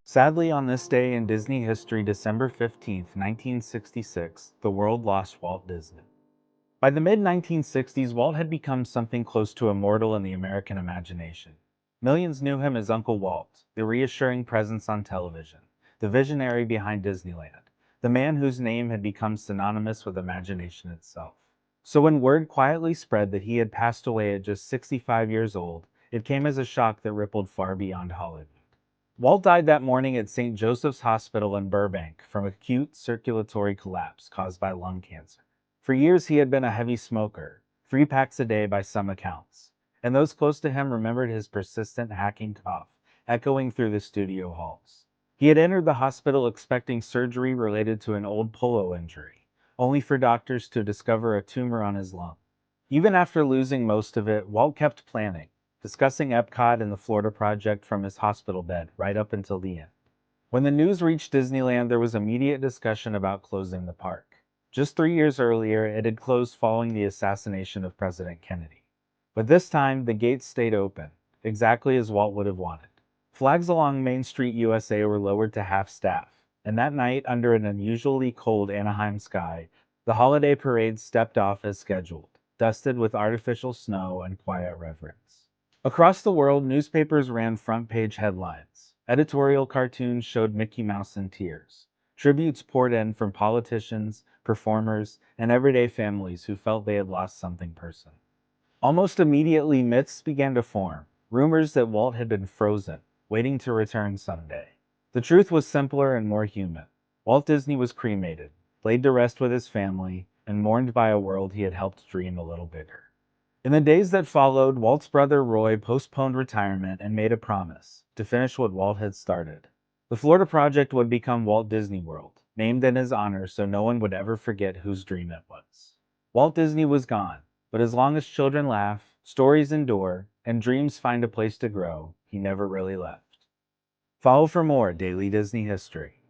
Sadly, on this day in Disney history, December 15th, 1966, the world lost Walt Disney. By the mid-1960s, Walt had become something close to immortal in the American imagination. Millions knew him as Uncle Walt, the reassuring presence on television, the visionary behind Disneyland, the man whose name had become synonymous with imagination itself. So when word quietly spread that he had passed away at just 65 years old, it came as a shock that rippled far beyond Hollywood. Walt died that morning at St. Joseph's Hospital in Burbank from acute circulatory collapse caused by lung cancer. For years, he had been a heavy smoker, 3 packs a day by some accounts, and those close to him remembered his persistent hacking cough echoing through the studio halls. He had entered the hospital expecting surgery related to an old polo injury, only for doctors to discover a tumor on his lung. Even after losing most of it, Walt kept planning, discussing Epcot and the Florida project from his hospital bed right up until the end. When the news reached Disneyland, there was immediate discussion about closing the park. Just 3 years earlier, it had closed following the assassination of President Kennedy. But this time, the gates stayed open, exactly as Walt would have wanted. Flags along Main Street, USA were lowered to half-staff, and that night, under an unusually cold Anaheim sky, the holiday parade stepped off as scheduled, dusted with artificial snow and quiet reverence. Across the world, newspapers ran front-page headlines. Editorial cartoons showed Mickey Mouse in tears. Tributes poured in from politicians, performers, and everyday families who felt they had lost something personal. Almost immediately, myths began to form, rumors that Walt had been frozen, waiting to return someday. The truth was simpler and more human. Walt Disney was cremated, laid to rest with his family, and mourned by a world he had helped dream a little bigger. In the days that followed, Walt's brother Roy postponed retirement and made a promise to finish what Walt had started. The Florida project would become Walt Disney World, named in his honor so no one would ever forget whose dream it was. Walt Disney was gone, but as long as children laugh, stories endure, and dreams find a place to grow, he never really left. Follow for more Daily Disney History.